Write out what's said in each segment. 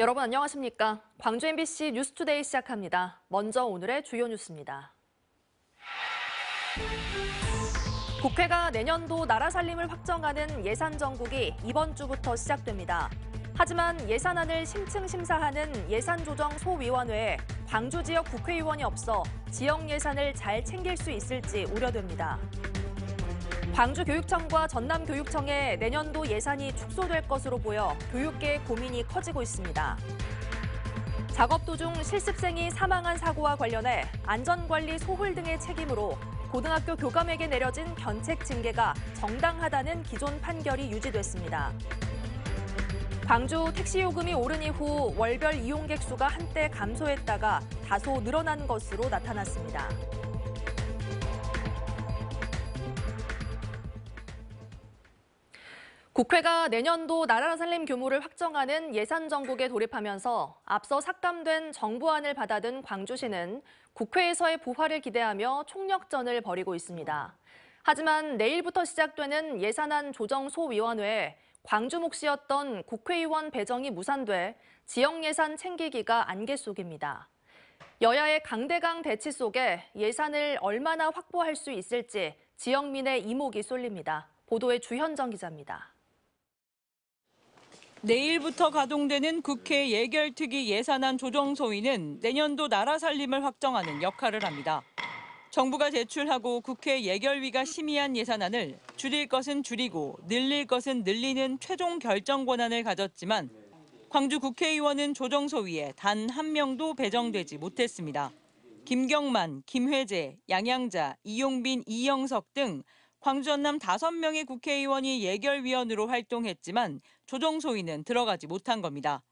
여러분 안녕하십니까? 광주 MBC 뉴스투데이 시작합니다. 먼저 오늘의 주요 뉴스입니다. 국회가 내년도 나라 살림을 확정하는 예산 정국이 이번 주부터 시작됩니다. 하지만 예산안을 심층 심사하는 예산조정소위원회에 광주 지역 국회의원이 없어 지역 예산을 잘 챙길 수 있을지 우려됩니다. 광주교육청과 전남교육청의 내년도 예산이 축소될 것으로 보여 교육계의 고민이 커지고 있습니다. 작업 도중 실습생이 사망한 사고와 관련해 안전관리 소홀 등의 책임으로 고등학교 교감에게 내려진 견책 징계가 정당하다는 기존 판결이 유지됐습니다. 광주 택시 요금이 오른 이후 월별 이용객 수가 한때 감소했다가 다소 늘어난 것으로 나타났습니다. 국회가 내년도 나라 살림 규모를 확정하는 예산 정국에 돌입하면서 앞서 삭감된 정부안을 받아든 광주시는 국회에서의 부활을 기대하며 총력전을 벌이고 있습니다. 하지만 내일부터 시작되는 예산안 조정소위원회에 광주 몫이었던 국회의원 배정이 무산돼 지역 예산 챙기기가 안개 속입니다. 여야의 강대강 대치 속에 예산을 얼마나 확보할 수 있을지 지역민의 이목이 쏠립니다. 보도에 주현정 기자입니다. 내일부터 가동되는 국회 예결특위 예산안 조정소위는 내년도 나라 살림을 확정하는 역할을 합니다. 정부가 제출하고 국회 예결위가 심의한 예산안을 줄일 것은 줄이고 늘릴 것은 늘리는 최종 결정 권한을 가졌지만 광주 국회의원은 조정소위에 단 한 명도 배정되지 못했습니다. 김경만, 김회재, 양양자, 이용빈, 이영석 등 광주 전남 5명의 국회의원이 예결위원으로 활동했지만 조정소위는 들어가지 못한 겁니다.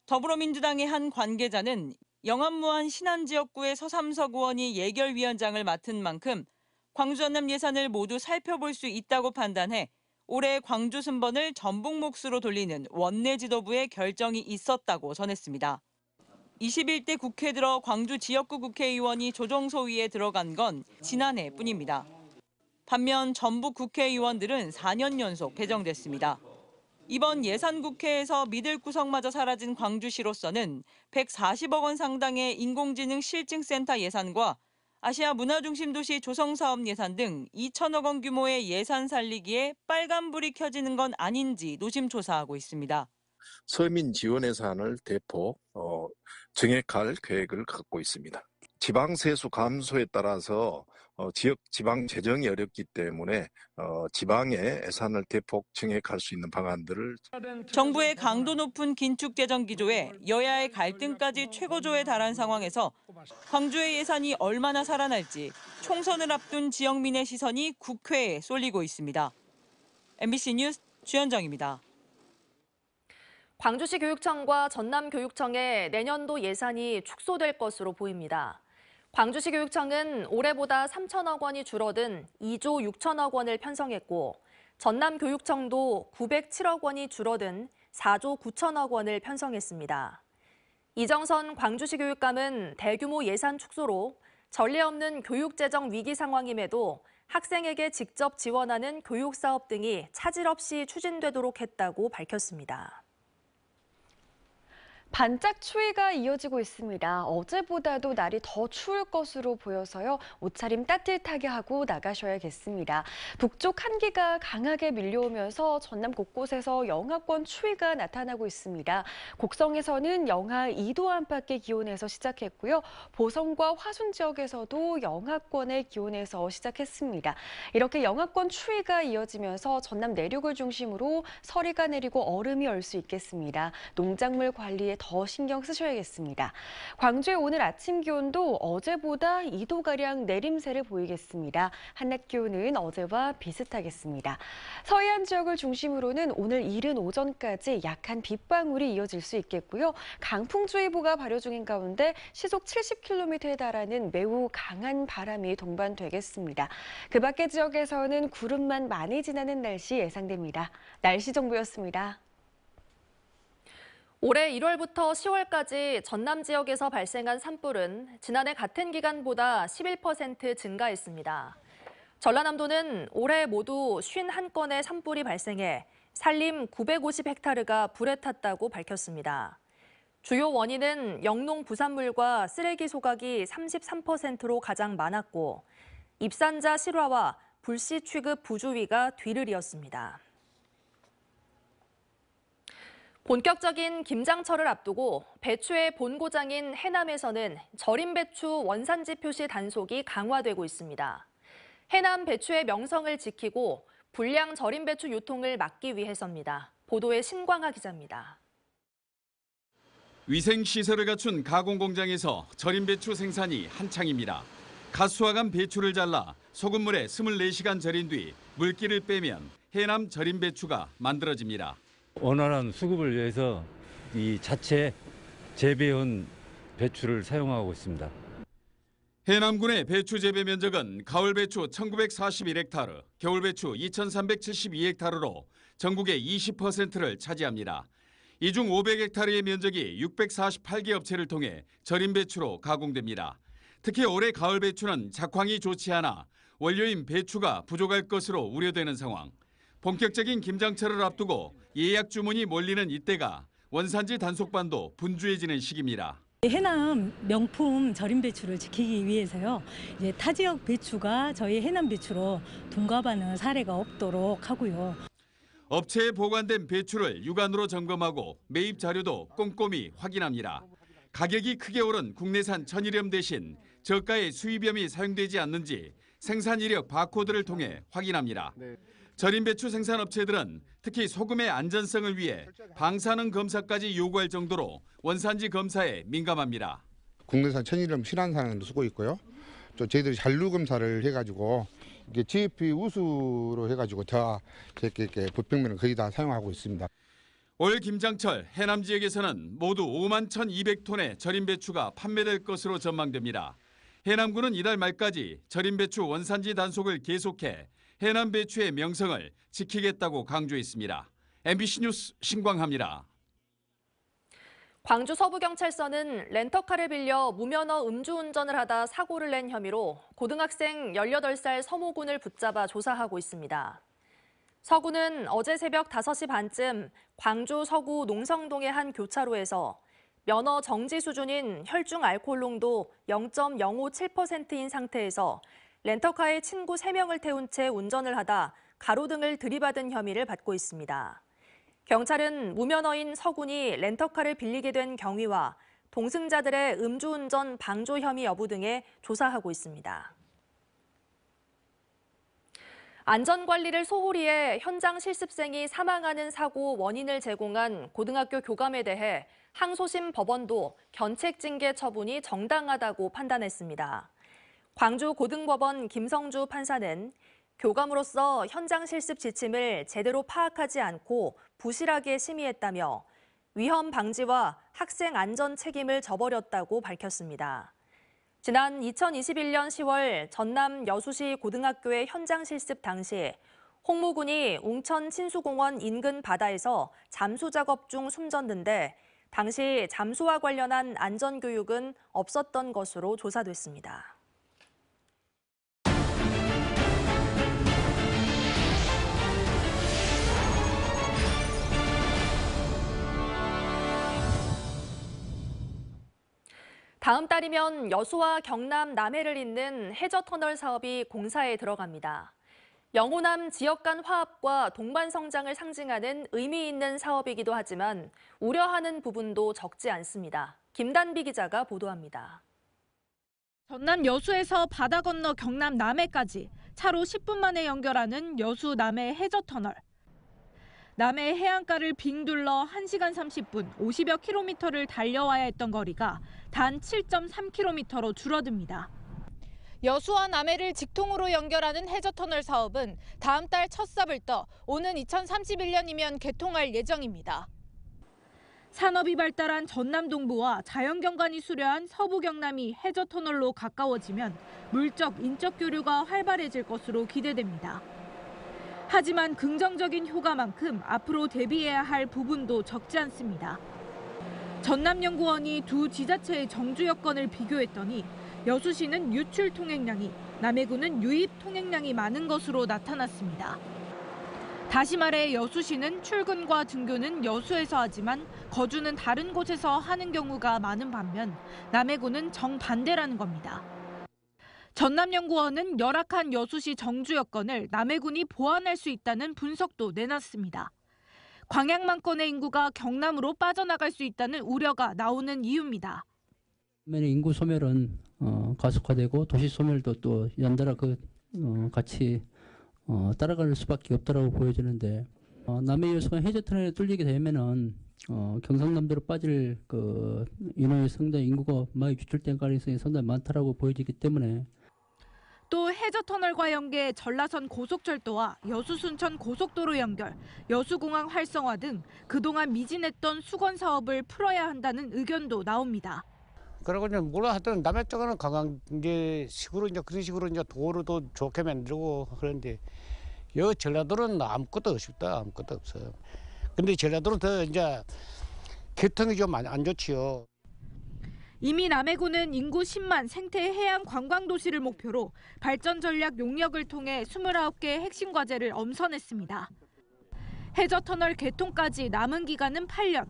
더불어민주당의 한 관계자는 영암무안 신안지역구의 서삼석 의원이 예결위원장을 맡은 만큼 광주 전남 예산을 모두 살펴볼 수 있다고 판단해 올해 광주 순번을 전북 몫으로 돌리는 원내 지도부의 결정이 있었다고 전했습니다. 21대 국회 들어 광주 지역구 국회의원이 조정소위에 들어간 건 지난해뿐입니다. 반면 전북 국회의원들은 4년 연속 배정됐습니다. 이번 예산국회에서 믿을 구석마저 사라진 광주시로서는 140억 원 상당의 인공지능 실증센터 예산과 아시아 문화중심도시 조성사업 예산 등 2천억 원 규모의 예산 살리기에 빨간불이 켜지는 건 아닌지 노심초사하고 있습니다. 서민 지원 예산을 대폭 증액할 계획을 갖고 있습니다. 지방 세수 감소에 따라서 지역 지방 재정이 어렵기 때문에 지방의 예산을 대폭 증액할 수 있는 방안들을 정부의 강도 높은 긴축 재정 기조에 여야의 갈등까지 최고조에 달한 상황에서 광주의 예산이 얼마나 살아날지 총선을 앞둔 지역민의 시선이 국회에 쏠리고 있습니다. MBC 뉴스 주현정입니다. 광주시 교육청과 전남교육청의 내년도 예산이 축소될 것으로 보입니다. 광주시 교육청은 올해보다 3천억 원이 줄어든 2조 6천억 원을 편성했고 전남교육청도 907억 원이 줄어든 4조 9천억 원을 편성했습니다. 이정선 광주시 교육감은 대규모 예산 축소로 전례 없는 교육재정 위기 상황임에도 학생에게 직접 지원하는 교육사업 등이 차질 없이 추진되도록 했다고 밝혔습니다. 반짝 추위가 이어지고 있습니다. 어제보다도 날이 더 추울 것으로 보여서요. 옷차림 따뜻하게 하고 나가셔야겠습니다. 북쪽 한기가 강하게 밀려오면서 전남 곳곳에서 영하권 추위가 나타나고 있습니다. 곡성에서는 영하 2도 안팎의 기온에서 시작했고요. 보성과 화순 지역에서도 영하권의 기온에서 시작했습니다. 이렇게 영하권 추위가 이어지면서 전남 내륙을 중심으로 서리가 내리고 얼음이 얼 수 있겠습니다. 농작물 관리에 더 신경 쓰셔야겠습니다. 광주의 오늘 아침 기온도 어제보다 2도가량 내림세를 보이겠습니다. 한낮 기온은 어제와 비슷하겠습니다. 서해안 지역을 중심으로는 오늘 이른 오전까지 약한 빗방울이 이어질 수 있겠고요. 강풍주의보가 발효 중인 가운데 시속 70km에 달하는 매우 강한 바람이 동반되겠습니다. 그 밖의 지역에서는 구름만 많이 지나는 날씨 예상됩니다. 날씨 정보였습니다. 올해 1월부터 10월까지 전남 지역에서 발생한 산불은 지난해 같은 기간보다 11% 증가했습니다. 전라남도는 올해 모두 51건의 산불이 발생해 산림 950헥타르가 불에 탔다고 밝혔습니다. 주요 원인은 영농 부산물과 쓰레기 소각이 33%로 가장 많았고 입산자 실화와 불시 취급 부주의가 뒤를 이었습니다. 본격적인 김장철을 앞두고 배추의 본고장인 해남에서는 절임 배추 원산지 표시 단속이 강화되고 있습니다. 해남 배추의 명성을 지키고 불량 절임 배추 유통을 막기 위해서입니다. 보도에 신광하 기자입니다. 위생시설을 갖춘 가공공장에서 절임 배추 생산이 한창입니다. 갓 수확한 배추를 잘라 소금물에 24시간 절인 뒤 물기를 빼면 해남 절임 배추가 만들어집니다. 원활한 수급을 위해서 이 자체 재배한 배추를 사용하고 있습니다. 해남군의 배추 재배 면적은 가을 배추 1941헥타르, 겨울 배추 2372헥타르로 전국의 20%를 차지합니다. 이 중 500헥타르의 면적이 648개 업체를 통해 절임 배추로 가공됩니다. 특히 올해 가을 배추는 작황이 좋지 않아 원료인 배추가 부족할 것으로 우려되는 상황. 본격적인 김장철을 앞두고 예약 주문이 몰리는 이때가 원산지 단속반도 분주해지는 시기입니다. 해남 명품 절임 배추를 지키기 위해서요. 이제 타 지역 배추가 저희 해남 배추로 동갑하는 사례가 없도록 하고요. 업체에 보관된 배추를 육안으로 점검하고 매입 자료도 꼼꼼히 확인합니다. 가격이 크게 오른 국내산 천일염 대신 저가의 수입염이 사용되지 않는지 생산 이력 바코드를 통해 확인합니다. 절임 배추 생산 업체들은 특히 소금의 안전성을 위해 방사능 검사까지 요구할 정도로 원산지 검사에 민감합니다. 국내산 천일염 실환산을 쓰고 있고요. 또 저희들이 잔류 검사를 해가지고 이게 GFP 우수로 해가지고 다 이렇게 부평면을 거의 다 사용하고 있습니다. 올 김장철 해남 지역에서는 모두 5만 1,200톤의 절임 배추가 판매될 것으로 전망됩니다. 해남군은 이달 말까지 절임 배추 원산지 단속을 계속해 해남 배추의 명성을 지키겠다고 강조했습니다. MBC 뉴스 신광하입니다. 광주 서부경찰서는 렌터카를 빌려 무면허 음주운전을 하다 사고를 낸 혐의로 고등학생 18살 서모군을 붙잡아 조사하고 있습니다. 서군은 어제 새벽 5시 반쯤 광주 서구 농성동의 한 교차로에서 면허 정지 수준인 혈중 알코올 농도 0.057%인 상태에서 렌터카에 친구 3명을 태운 채 운전을 하다 가로등을 들이받은 혐의를 받고 있습니다. 경찰은 무면허인 서군이 렌터카를 빌리게 된 경위와 동승자들의 음주운전 방조 혐의 여부 등에 조사하고 있습니다. 안전관리를 소홀히 해 현장 실습생이 사망하는 사고 원인을 제공한 고등학교 교감에 대해 항소심 법원도 견책징계 처분이 정당하다고 판단했습니다. 광주 고등법원 김성주 판사는 교감으로서 현장 실습 지침을 제대로 파악하지 않고 부실하게 심의했다며 위험 방지와 학생 안전 책임을 져버렸다고 밝혔습니다. 지난 2021년 10월 전남 여수시 고등학교의 현장 실습 당시 홍무군이 웅천 친수공원 인근 바다에서 잠수 작업 중 숨졌는데 당시 잠수와 관련한 안전교육은 없었던 것으로 조사됐습니다. 다음 달이면 여수와 경남 남해를 잇는 해저터널 사업이 공사에 들어갑니다. 영호남 지역 간 화합과 동반 성장을 상징하는 의미 있는 사업이기도 하지만 우려하는 부분도 적지 않습니다. 김단비 기자가 보도합니다. 전남 여수에서 바다 건너 경남 남해까지 차로 10분 만에 연결하는 여수 남해 해저터널. 남해 해안가를 빙 둘러 1시간 30분 50여 킬로미터를 달려와야 했던 거리가 단 7.3km로 줄어듭니다. 여수와 남해를 직통으로 연결하는 해저터널 사업은 다음 달 첫 삽을 떠 오는 2031년이면 개통할 예정입니다. 산업이 발달한 전남 동부와 자연경관이 수려한 서부 경남이 해저터널로 가까워지면 물적, 인적 교류가 활발해질 것으로 기대됩니다. 하지만 긍정적인 효과만큼 앞으로 대비해야 할 부분도 적지 않습니다. 전남연구원이 두 지자체의 정주 여건을 비교했더니 여수시는 유출 통행량이, 남해군은 유입 통행량이 많은 것으로 나타났습니다. 다시 말해 여수시는 출근과 등교는 여수에서 하지만 거주는 다른 곳에서 하는 경우가 많은 반면 남해군은 정반대라는 겁니다. 전남연구원은 열악한 여수시 정주 여건을 남해군이 보완할 수 있다는 분석도 내놨습니다. 광양만권의 인구가 경남으로 빠져나갈 수 있다는 우려가 나오는 이유입니다. 인구 소멸은 가속화되고 도시 소멸도 또 연달아 같이 따라갈 수밖에 없다라고 보여지는데 남해 여수가 해저 터널에 뚫리게 되면은 경상남도로 빠질 인원이 상당히 인구가 많이 유출될 가능성이 상당히 많다라고 보여지기 때문에. 또 해저터널과 연계 전라선 고속철도와 여수 순천 고속도로 연결, 여수공항 활성화 등 그동안 미진했던 수건 사업을 풀어야 한다는 의견도 나옵니다. 그리고 이제 뭐라 하여튼 남해 쪽은 관광지식으로 이제 그런 식으로 이제 도로도 좋게 만들고 그런데 여 전라도는 아무것도 없다, 아무것도 없어요. 근데 전라도는 더 이제 교통이 좀 안 좋지요. 이미 남해군은 인구 10만 생태 해양 관광 도시를 목표로 발전 전략 용역을 통해 29개 핵심 과제를 엄선했습니다. 해저터널 개통까지 남은 기간은 8년.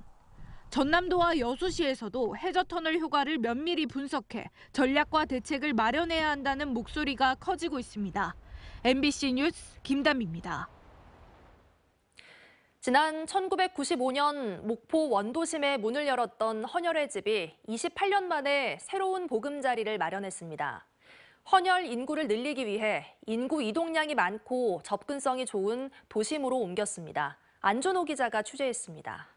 전남도와 여수시에서도 해저터널 효과를 면밀히 분석해 전략과 대책을 마련해야 한다는 목소리가 커지고 있습니다. MBC 뉴스 김담입니다. 지난 1995년 목포 원도심에 문을 열었던 헌혈의 집이 28년 만에 새로운 보금자리를 마련했습니다. 헌혈 인구를 늘리기 위해 인구 이동량이 많고 접근성이 좋은 도심으로 옮겼습니다. 안준호 기자가 취재했습니다.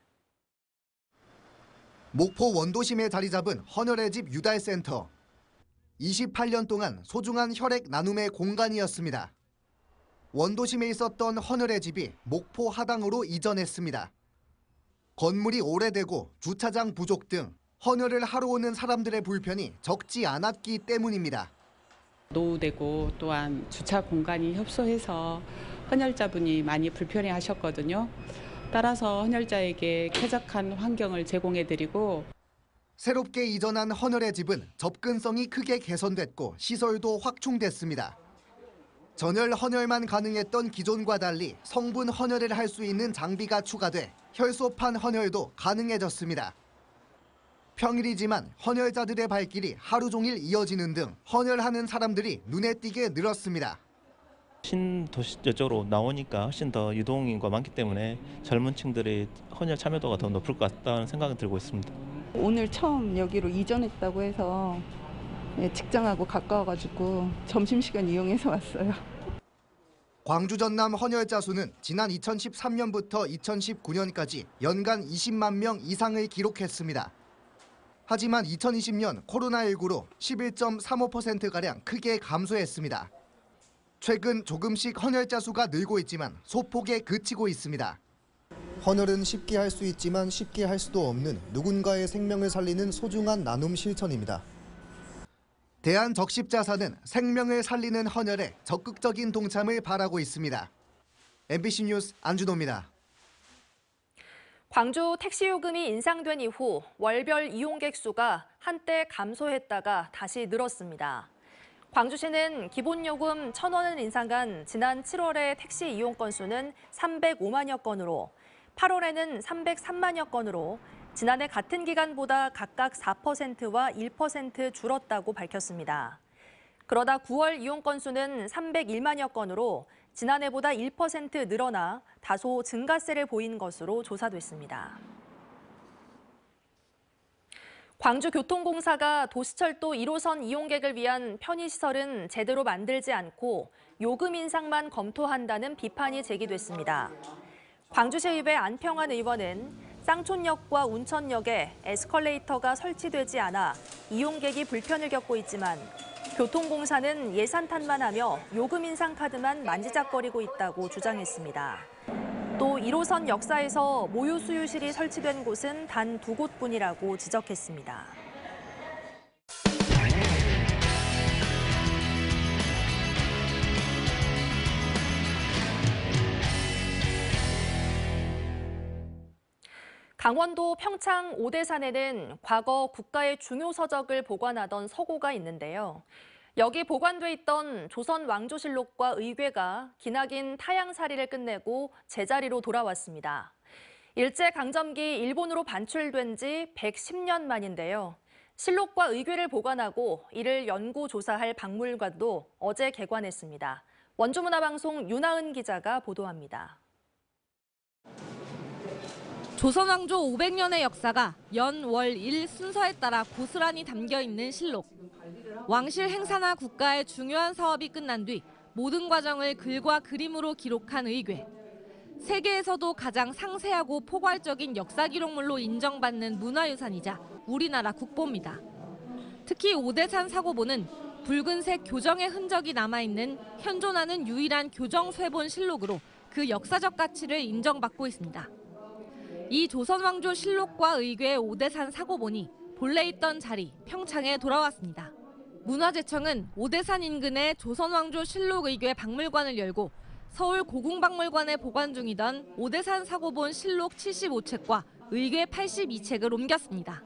목포 원도심에 자리 잡은 헌혈의 집 유달센터. 28년 동안 소중한 혈액 나눔의 공간이었습니다. 원도심에 있었던 헌혈의 집이 목포 하당으로 이전했습니다. 건물이 오래되고 주차장 부족 등 헌혈을 하러 오는 사람들의 불편이 적지 않았기 때문입니다. 노후되고 또한 주차 공간이 협소해서 헌혈자분이 많이 불편해하셨거든요. 따라서 헌혈자에게 쾌적한 환경을 제공해드리고 새롭게 이전한 헌혈의 집은 접근성이 크게 개선됐고 시설도 확충됐습니다. 전열 헌혈만 가능했던 기존과 달리 성분 헌혈을 할 수 있는 장비가 추가돼 혈소판 헌혈도 가능해졌습니다. 평일이지만 헌혈자들의 발길이 하루 종일 이어지는 등 헌혈하는 사람들이 눈에 띄게 늘었습니다. 신도시 쪽으로 나오니까 훨씬 더 유동인구가 많기 때문에 젊은 층들의 헌혈 참여도가 더 높을 것 같다는 생각이 들고 있습니다. 오늘 처음 여기로 이전했다고 해서 직장하고 가까워가지고 점심시간 이용해서 왔어요. 광주 전남 헌혈자 수는 지난 2013년부터 2019년까지 연간 20만 명 이상을 기록했습니다. 하지만 2020년 코로나19로 11.35%가량 크게 감소했습니다. 최근 조금씩 헌혈자 수가 늘고 있지만 소폭에 그치고 있습니다. 헌혈은 쉽게 할 수 있지만 쉽게 할 수도 없는 누군가의 생명을 살리는 소중한 나눔 실천입니다. 대한적십자사는 생명을 살리는 헌혈에 적극적인 동참을 바라고 있습니다. MBC 뉴스 안준호입니다. 광주 택시 요금이 인상된 이후 월별 이용객 수가 한때 감소했다가 다시 늘었습니다. 광주시는 기본요금 1,000원을 인상한 지난 7월의 택시 이용 건수는 305만여 건으로 8월에는 303만여 건으로 지난해 같은 기간보다 각각 4%와 1% 줄었다고 밝혔습니다. 그러다 9월 이용 건수는 301만여 건으로 지난해보다 1% 늘어나 다소 증가세를 보인 것으로 조사됐습니다. 광주교통공사가 도시철도 1호선 이용객을 위한 편의시설은 제대로 만들지 않고 요금 인상만 검토한다는 비판이 제기됐습니다. 광주시의회 안평환 의원은 쌍촌역과 운천역에 에스컬레이터가 설치되지 않아 이용객이 불편을 겪고 있지만 교통공사는 예산탄만 하며 요금 인상 카드만 만지작거리고 있다고 주장했습니다. 또 1호선 역사에서 모유 수유실이 설치된 곳은 단 2곳뿐이라고 지적했습니다. 강원도 평창 오대산에는 과거 국가의 중요 서적을 보관하던 서고가 있는데요. 여기 보관돼 있던 조선 왕조실록과 의궤가 기나긴 타양살이를 끝내고 제자리로 돌아왔습니다. 일제강점기 일본으로 반출된 지 110년 만인데요. 실록과 의궤를 보관하고 이를 연구조사할 박물관도 어제 개관했습니다. 원주문화방송 윤하은 기자가 보도합니다. 조선왕조 500년의 역사가 연, 월, 일 순서에 따라 고스란히 담겨 있는 실록. 왕실 행사나 국가의 중요한 사업이 끝난 뒤 모든 과정을 글과 그림으로 기록한 의궤. 세계에서도 가장 상세하고 포괄적인 역사 기록물로 인정받는 문화유산이자 우리나라 국보입니다. 특히 오대산 사고보는 붉은색 교정의 흔적이 남아있는 현존하는 유일한 교정 쇠본 실록으로 그 역사적 가치를 인정받고 있습니다. 이 조선왕조 실록과 의궤 오대산 사고본이 본래 있던 자리 평창에 돌아왔습니다. 문화재청은 오대산 인근의 조선왕조 실록 의궤 박물관을 열고 서울 고궁박물관에 보관 중이던 오대산 사고본 실록 75책과 의궤 82책을 옮겼습니다.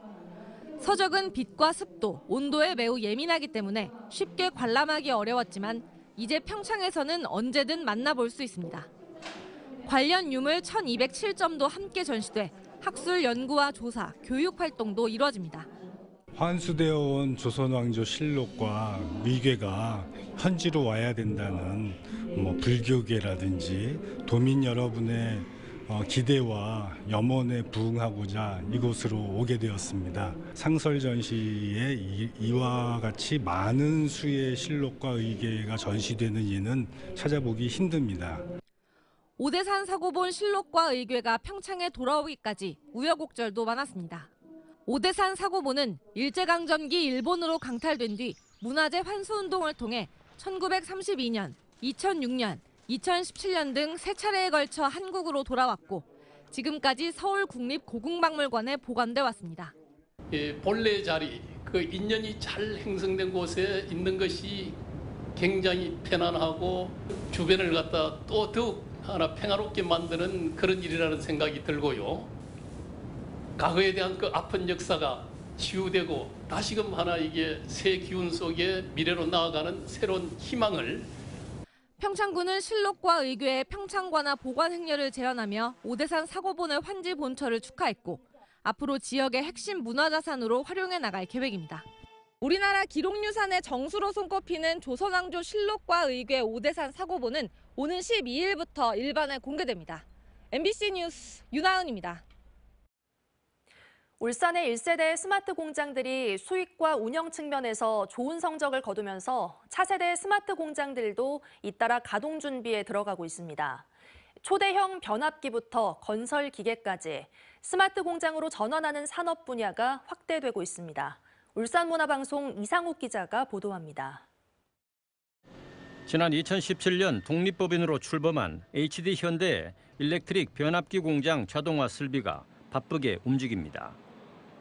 서적은 빛과 습도, 온도에 매우 예민하기 때문에 쉽게 관람하기 어려웠지만 이제 평창에서는 언제든 만나볼 수 있습니다. 관련 유물 1207점도 함께 전시돼 학술 연구와 조사, 교육 활동도 이루어집니다. 환수되어 온 조선왕조 실록과 의궤가 현지로 와야 된다는 불교계라든지 도민 여러분의 기대와 염원에 부응하고자 이곳으로 오게 되었습니다. 상설 전시에 이와 같이 많은 수의 실록과 의궤가 전시되는 이는 찾아보기 힘듭니다. 오대산 사고본 실록과 의궤가 평창에 돌아오기까지 우여곡절도 많았습니다. 오대산 사고본은 일제강점기 일본으로 강탈된 뒤 문화재 환수운동을 통해 1932년, 2006년, 2017년 등 세 차례에 걸쳐 한국으로 돌아왔고 지금까지 서울 국립고궁박물관에 보관돼 왔습니다. 본래 자리, 그 인연이 잘 형성된 곳에 있는 것이 굉장히 편안하고 주변을 갖다 또 더욱 하나 평화롭게 만드는 그런 일이라는 생각이 들고요. 과거에 대한 그 아픈 역사가 치유되고 다시금 하나 이게 새 기운 속에 미래로 나아가는 새로운 희망을. 평창군은 실록과 의궤의 평창관화 보관 행렬을 재현하며 오대산 사고본의 환지 본처를 축하했고 앞으로 지역의 핵심 문화자산으로 활용해 나갈 계획입니다. 우리나라 기록유산의 정수로 손꼽히는 조선왕조 실록과 의궤 오대산 사고본은 오는 12일부터 일반에 공개됩니다. MBC 뉴스 윤하은입니다. 울산의 1세대 스마트 공장들이 수익과 운영 측면에서 좋은 성적을 거두면서 차세대 스마트 공장들도 잇따라 가동 준비에 들어가고 있습니다. 초대형 변압기부터 건설 기계까지 스마트 공장으로 전환하는 산업 분야가 확대되고 있습니다. 울산문화방송 이상욱 기자가 보도합니다. 지난 2017년 독립법인으로 출범한 HD현대 일렉트릭 변압기 공장 자동화 설비가 바쁘게 움직입니다.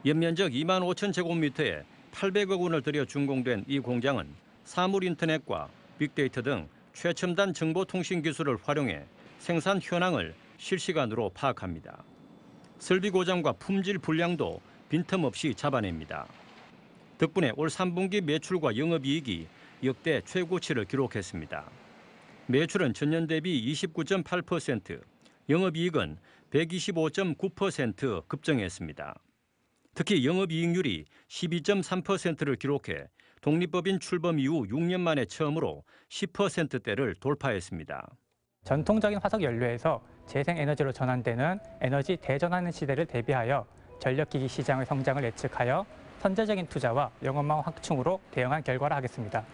연면적 2만 5천 제곱미터에 800억 원을 들여 준공된 이 공장은 사물 인터넷과 빅데이터 등 최첨단 정보통신 기술을 활용해 생산 현황을 실시간으로 파악합니다. 설비 고장과 품질 불량도 빈틈없이 잡아냅니다. 덕분에 올 3분기 매출과 영업이익이 역대 최고치를 기록했습니다. 매출은 전년 대비 29.8%, 영업이익은 125.9% 급증했습니다. 특히 영업이익률이 12.3%를 기록해 독립법인 출범 이후 6년 만에 처음으로 10%대를 돌파했습니다. 전통적인 화석 연료에서 재생에너지로 전환되는 에너지 대전환의 시대를 대비하여 전력기기 시장의 성장을 예측하여 선제적인 투자와 영업망 확충으로 대응한 결과라 하겠습니다.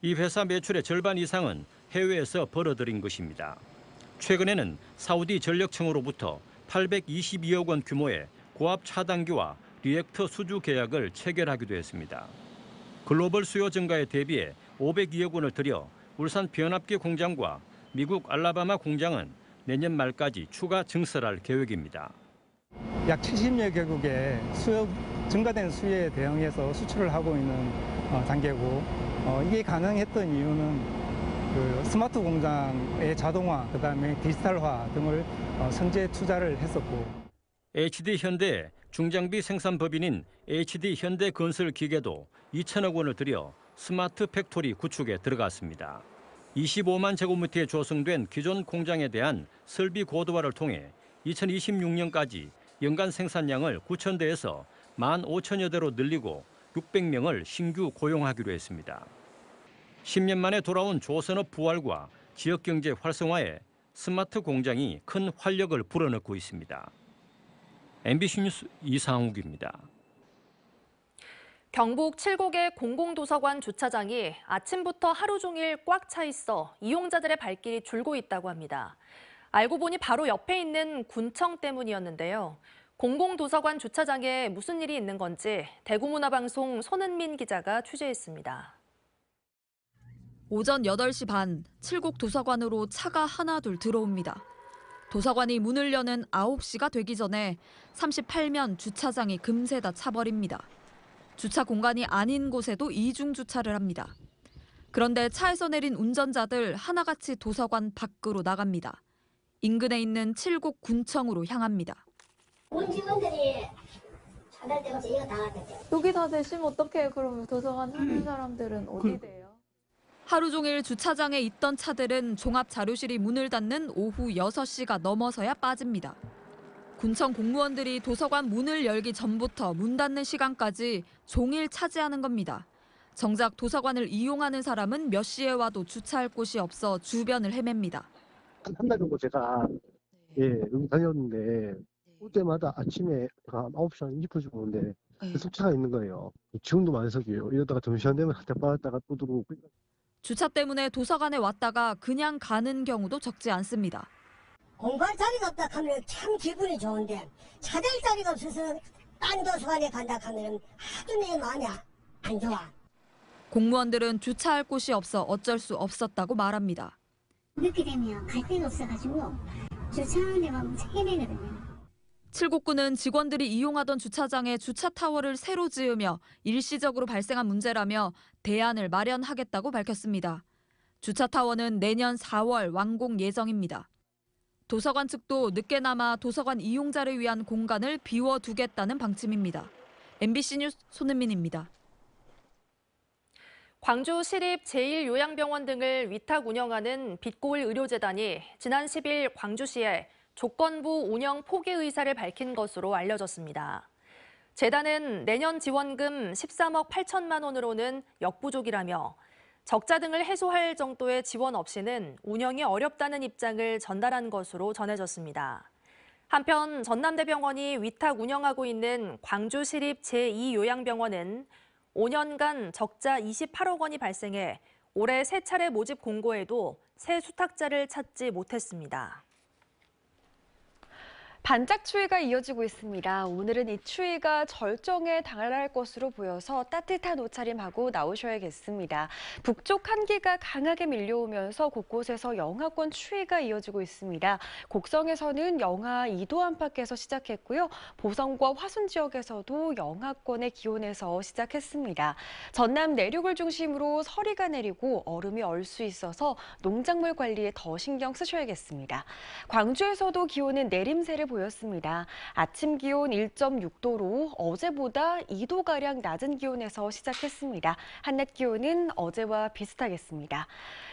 이 회사 매출의 절반 이상은 해외에서 벌어들인 것입니다. 최근에는 사우디 전력청으로부터 822억 원 규모의 고압 차단기와 리액터 수주 계약을 체결하기도 했습니다. 글로벌 수요 증가에 대비해 502억 원을 들여 울산 변압기 공장과 미국 알라바마 공장은 내년 말까지 추가 증설할 계획입니다. 약 70여 개국의 증가된 수요에 대응해서 수출을 하고 있는 단계고 이게 가능했던 이유는 그 스마트 공장의 자동화, 그다음에 디지털화 등을 선제 투자를 했었고. HD현대 중장비 생산 법인인 HD현대건설기계도 2천억 원을 들여 스마트 팩토리 구축에 들어갔습니다. 25만 제곱미터에 조성된 기존 공장에 대한 설비 고도화를 통해 2026년까지 연간 생산량을 9,000대에서 15,000여 대로 늘리고 600명을 신규 고용하기로 했습니다. 10년 만에 돌아온 조선업 부활과 지역경제 활성화에 스마트 공장이 큰 활력을 불어넣고 있습니다. MBC 뉴스 이상욱입니다. 경북 칠곡의 공공도서관 주차장이 아침부터 하루 종일 꽉 차 있어 이용자들의 발길이 줄고 있다고 합니다. 알고 보니 바로 옆에 있는 군청 때문이었는데요. 공공도서관 주차장에 무슨 일이 있는 건지 대구문화방송 손은민 기자가 취재했습니다. 오전 8시 반, 칠곡 도서관으로 차가 하나둘 들어옵니다. 도서관이 문을 여는 9시가 되기 전에 38면 주차장이 금세 다 차버립니다. 주차 공간이 아닌 곳에도 이중 주차를 합니다. 그런데 차에서 내린 운전자들 하나같이 도서관 밖으로 나갑니다. 인근에 있는 칠곡 군청으로 향합니다. 온 직원들이 차댈 때가 이거 다 하겠죠. 여기 다 되시면 어떡해요? 그럼 도서관 하는 사람들은 어디 돼요? 하루 종일 주차장에 있던 차들은 종합 자료실이 문을 닫는 오후 6시가 넘어서야 빠집니다. 군청 공무원들이 도서관 문을 열기 전부터 문 닫는 시간까지 종일 차지하는 겁니다. 정작 도서관을 이용하는 사람은 몇 시에 와도 주차할 곳이 없어 주변을 헤맵니다. 한 달 정도 제가 여기 다녔는데 올 때마다 아침에 9시 한 20분쯤 오는데 계속 차가 있는 거예요. 지금도 만석이에요. 이러다가 점심시간 되면 한테 빠졌다가 또 들어오고. 주차 때문에 도서관에 왔다가 그냥 가는 경우도 적지 않습니다. 공부할 자리가 없다 하면 참 기분이 좋은데 차댈 자리가 없어서 딴 도서관에 간다 하면 아주 내 마음이 안 좋아. 공무원들은 주차할 곳이 없어 어쩔 수 없었다고 말합니다. 늦게 되면 갈 데가 없어가지고 주차하는 데가 엄청 헤매거든요. 칠곡구는 직원들이 이용하던 주차장에 주차 타워를 새로 지으며 일시적으로 발생한 문제라며 대안을 마련하겠다고 밝혔습니다. 주차 타워는 내년 4월 완공 예정입니다. 도서관 측도 늦게나마 도서관 이용자를 위한 공간을 비워두겠다는 방침입니다. MBC 뉴스 손은민입니다. 광주 시립 제1요양병원 등을 위탁 운영하는 빛고울 의료재단이 지난 10일 광주시에 조건부 운영 포기 의사를 밝힌 것으로 알려졌습니다. 재단은 내년 지원금 13억 8천만 원으로는 역부족이라며 적자 등을 해소할 정도의 지원 없이는 운영이 어렵다는 입장을 전달한 것으로 전해졌습니다. 한편 전남대병원이 위탁 운영하고 있는 광주시립 제2요양병원은 5년간 적자 28억 원이 발생해 올해 3차례 모집 공고에도 새 수탁자를 찾지 못했습니다. 반짝 추위가 이어지고 있습니다. 오늘은 이 추위가 절정에 달할 것으로 보여서 따뜻한 옷차림하고 나오셔야겠습니다. 북쪽 한기가 강하게 밀려오면서 곳곳에서 영하권 추위가 이어지고 있습니다. 곡성에서는 영하 2도 안팎에서 시작했고요. 보성과 화순 지역에서도 영하권의 기온에서 시작했습니다. 전남 내륙을 중심으로 서리가 내리고 얼음이 얼 수 있어서 농작물 관리에 더 신경 쓰셔야겠습니다. 광주에서도 기온은 내림세를 보였습니다. 아침 기온 1.6도로 어제보다 2도가량 낮은 기온에서 시작했습니다. 한낮 기온은 어제와 비슷하겠습니다.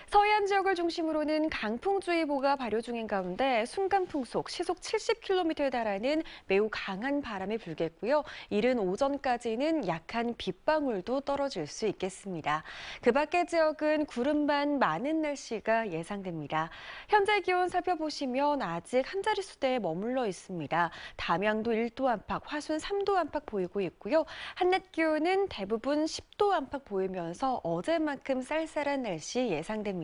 서해안 지역을 중심으로는 강풍주의보가 발효 중인 가운데 순간풍속 시속 70km에 달하는 매우 강한 바람이 불겠고요. 이른 오전까지는 약한 빗방울도 떨어질 수 있겠습니다. 그 밖의 지역은 구름만 많은 날씨가 예상됩니다. 현재 기온 살펴보시면 아직 한 자릿수대에 머물러 있습니다. 담양도 1도 안팎, 화순 3도 안팎 보이고 있고요. 한낮 기온은 대부분 10도 안팎 보이면서 어제만큼 쌀쌀한 날씨 예상됩니다.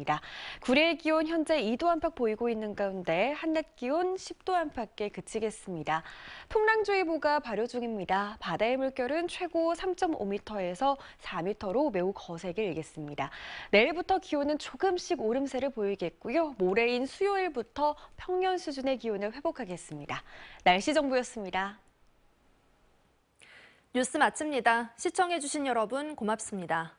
구리의 기온 현재 2도 안팎 보이고 있는 가운데 한낮 기온 10도 안팎에 그치겠습니다. 풍랑주의보가 발효 중입니다. 바다의 물결은 최고 3.5m에서 4m로 매우 거세게 일겠습니다. 내일부터 기온은 조금씩 오름세를 보이겠고요. 모레인 수요일부터 평년 수준의 기온을 회복하겠습니다. 날씨 정보였습니다. 뉴스 마칩니다. 시청해주신 여러분 고맙습니다.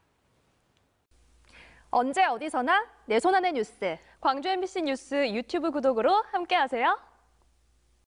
언제 어디서나 내 손 안의 뉴스. 광주 MBC 뉴스 유튜브 구독으로 함께하세요.